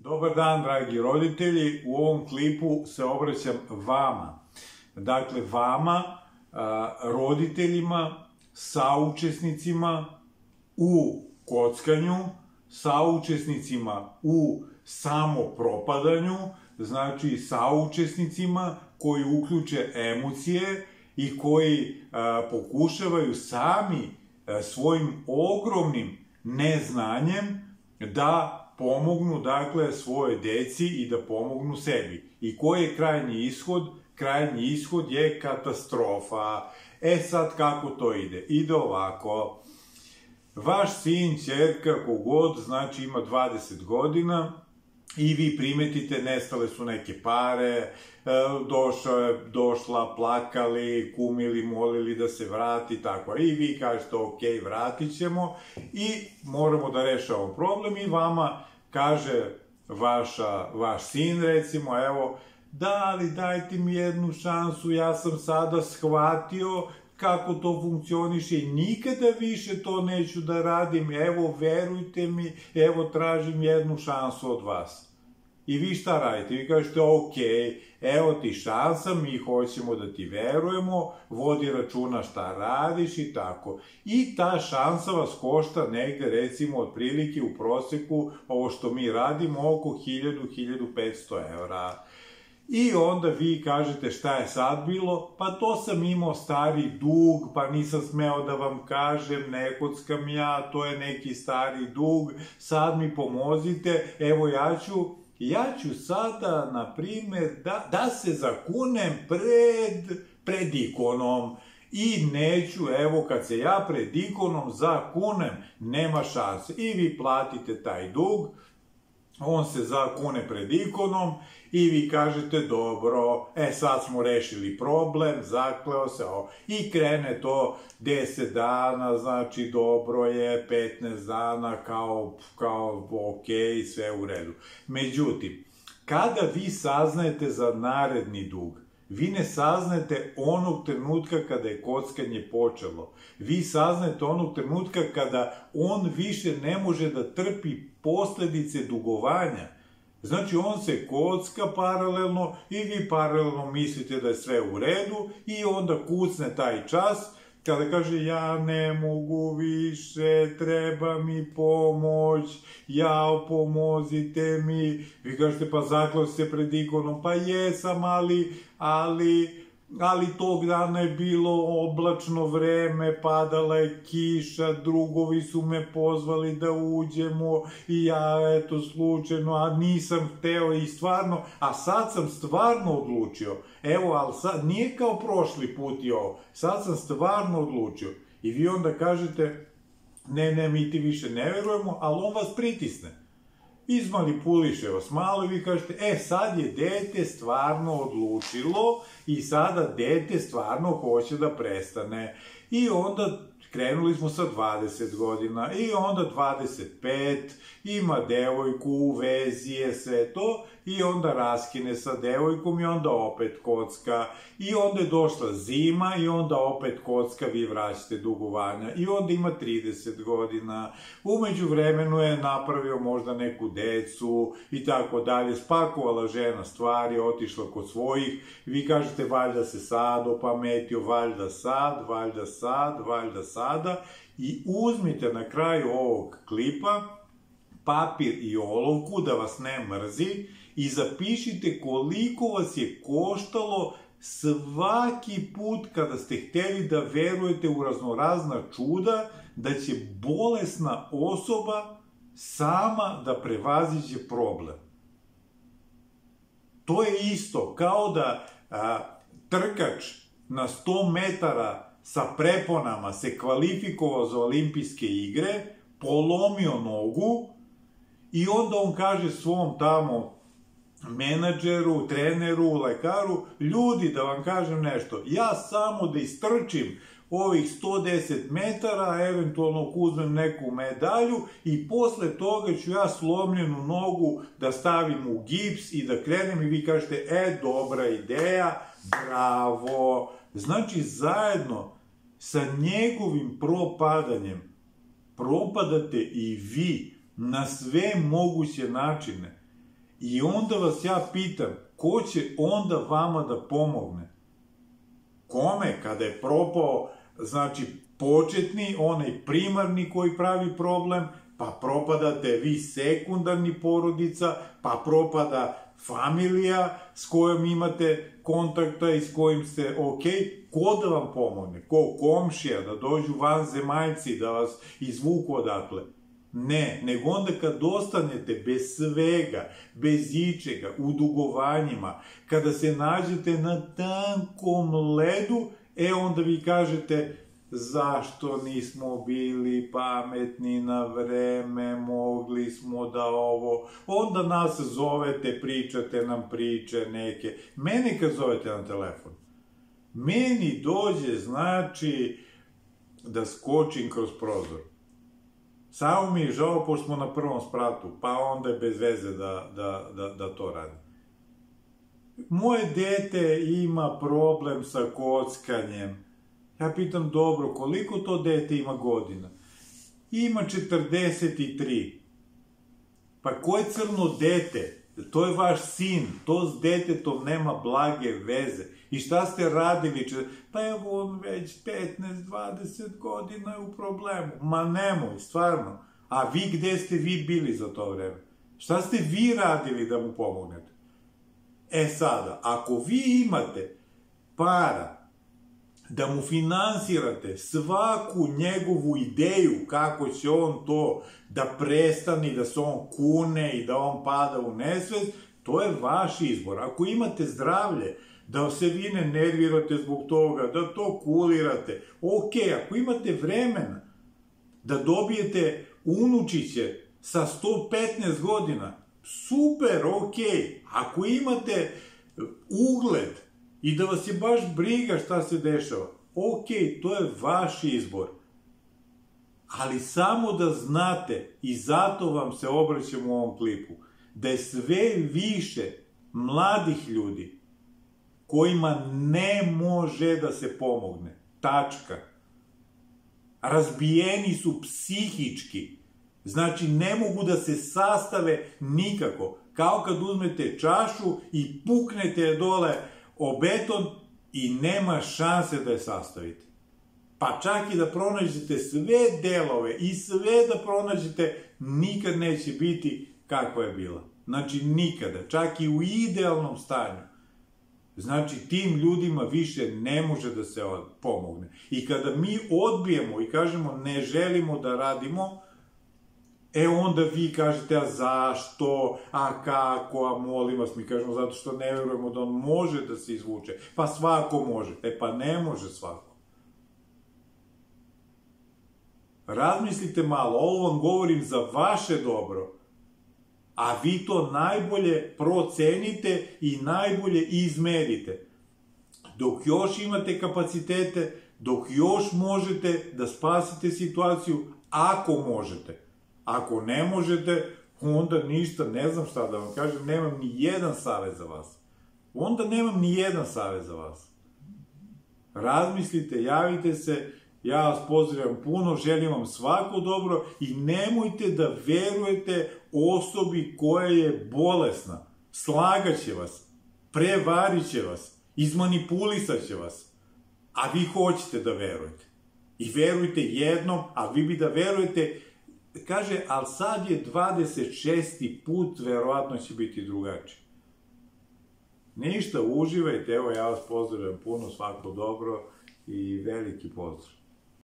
Dobar dan, dragi roditelji. U ovom klipu se obraćam vama. Dakle, vama, roditeljima, saučesnicima u kockanju, saučesnicima u samopropadanju, znači saučesnicima koji uključe emocije i koji pokušavaju sami svojim ogromnim neznanjem da pomognu, dakle, svoje deci i da pomognu sebi. I koji je krajnji ishod? Krajnji ishod je katastrofa. Sad kako to ide? Ide ovako. Vaš sin, ćerka, kogod, znači ima 20 godina i vi primetite, nestale su neke pare, došla, plakali, kumili, molili da se vrati, tako. I vi kažete, ok, vratit ćemo i moramo da rešavamo problem i vama kaže vaš sin, recimo, evo, da, ali dajte mi jednu šansu, ja sam sada shvatio kako to funkcioniše i nikada više to neću da radim, evo, verujte mi, evo, tražim jednu šansu od vas. I vi šta radite? Vi kažete, ok, evo ti šansa, mi hoćemo da ti verujemo, vodi računa šta radiš i tako. I ta šansa vas košta negde, recimo, otprilike u proseku, ovo što mi radimo, oko 1000-1500 evra. I onda vi kažete šta je sad bilo? Pa to sam imao stari dug, pa nisam smeo da vam kažem, ne kockam ja, to je neki stari dug, sad mi pomozite, evo ja ću sada, na primjer, da se zakunem pred ikonom i neću, evo, kad se ja pred ikonom zakunem, nema šanse. I vi platite taj dug, on se zakune pred ikonom i vi kažete, dobro, sad smo rešili problem, zakleo se, i krene to 10 dana, znači dobro je, 15 dana, kao ok, sve u redu. Međutim, kada vi saznajete za naredni dug, vi ne saznajete onog trenutka kada je kockanje počelo. Vi saznajete onog trenutka kada on više ne može da trpi posledice dugovanja. Znači, on se kocka paralelno i vi paralelno mislite da je sve u redu i onda kucne taj čas kada kaže, ja ne mogu više, treba mi pomoć, jao, pomozite mi. Vi kažete, pa zakleo se pred ikonom, pa jesam, ali tog dana je bilo oblačno vreme, padala je kiša, drugovi su me pozvali da uđemo i ja, eto, slučajno, a nisam hteo i stvarno, a sad sam stvarno odlučio. Evo, ali sad, nije kao prošli put i ovo, sad sam stvarno odlučio. I vi onda kažete, ne, mi ti više ne verujemo, ali on vas pritisne. Izmanipuliše vas malo i vi kažete, sad je dete stvarno odlučilo i sada dete stvarno hoće da prestane. I onda krenuli smo sa 20 godina i onda 25, ima devojku, u vezi je sve to i onda raskine sa devojkom i onda opet kocka i onda je došla zima i onda opet kocka, vi vraćate dugovanja i onda ima 30 godina, umeđu vremenu je napravio možda neku decu i tako dalje, spakovala žena stvari, otišla kod svojih, vi kažete valjda se sad opametio, valjda sada i uzmite na kraju ovog klipa papir i olovku da vas ne mrzi i zapišite koliko vas je koštalo svaki put kada ste hteli da verujete u raznorazna čuda da će bolesna osoba sama da prevaziđe problem. To je isto kao da trkač na 100 metara sa preponama se kvalifikovao za olimpijske igre, polomio nogu i onda on kaže svom tamo menadžeru, treneru, lekaru, ljudi, da vam kažem nešto, ja samo da istrčim ovih 110 metara, eventualno uzmem neku medalju i posle toga ću ja slomljenu nogu da stavim u gips i da krenem i vi kažete, dobra ideja, bravo. Znači, zajedno sa njegovim propadanjem propadate i vi na sve moguće načine. I onda vas ja pitam, ko će onda vama da pomogne? Kome? Kada je propao, znači, početni, onaj primarni koji pravi problem, pa propadate vi sekundarni porodica, pa propada familija s kojom imate kontakta i s kojim ste okej. Ko da vam pomogne? Ko? Komšija, da dođu vanzemaljci, da vas izvuku odatle? Ne, nego onda kad ostanete bez svega, bez ičega, u dugovanjima, kada se nađete na tankom ledu, onda vi kažete zašto nismo bili pametni na vreme, mogli smo da ovo, onda nas zovete, pričate nam priče neke. Mene kad zovete na telefon, meni dođe, znači, da skočim kroz prozor. Samo mi je žao, pošto smo na prvom spratu, pa onda je bez veze da to radi. Moje dete ima problem sa kockanjem. Ja pitam, dobro, koliko to dete ima godina? Ima 43. Pa ko je crno dete? To je vaš sin, to s detetom nema blage veze. I šta ste radili? Pa evo on već 15-20 godina je u problemu. Ma nemoj, stvarno. A vi gde ste vi bili za to vreme? Šta ste vi radili da mu pomognete? Sada, ako vi imate para da mu finansirate svaku njegovu ideju kako će on to da prestane, da se on kune i da on pada u nesvest, to je vaš izbor. Ako imate zdravlje, da se vi ne nervirate zbog toga, da to kulirate, ako imate vremena da dobijete unučiće sa 115 godina, super, ako imate ugled i da vas je baš briga šta se dešava, to je vaš izbor. Ali samo da znate, i zato vam se obraćam u ovom klipu, da je sve više mladih ljudi kojima ne može da se pomogne. Tačka. Razbijeni su psihički. Znači, ne mogu da se sastave nikako. Kao kad uzmete čašu i puknete je dole o beton i nema šanse da je sastavite. Pa čak i da pronađete sve delove i sve da pronađete, nikad neće biti kakva je bila. Znači, nikada. Čak i u idealnom stanju. Znači, tim ljudima više ne može da se pomogne. I kada mi odbijemo i kažemo ne želimo da radimo, onda vi kažete, a zašto, a kako, a molim vas, mi kažemo zato što ne verujemo da on može da se izvuče. Pa svako može. Pa ne može svako. Razmislite malo, ovo vam govorim za vaše dobro, a vi to najbolje procenite i najbolje izmerite. Dok još imate kapacitete, dok još možete da spasite situaciju, ako možete. Ako ne možete, onda ništa, ne znam šta da vam kažem, nemam ni jedan savjet za vas. Onda nemam ni jedan savjet za vas. Razmislite, javite se, ja vas pozdravljam puno, želim vam svako dobro i nemojte da verujete osobi koja je bolesna. Slagaće vas, prevarit će vas, izmanipulisat će vas, a vi hoćete da verujete. I verujte jednom, a vi bi da verujete, kaže, ali sad je 26. put, verovatno će biti drugačije. Ništa, uživajte, evo ja vas pozdravljam puno, svako dobro i veliki pozdrav.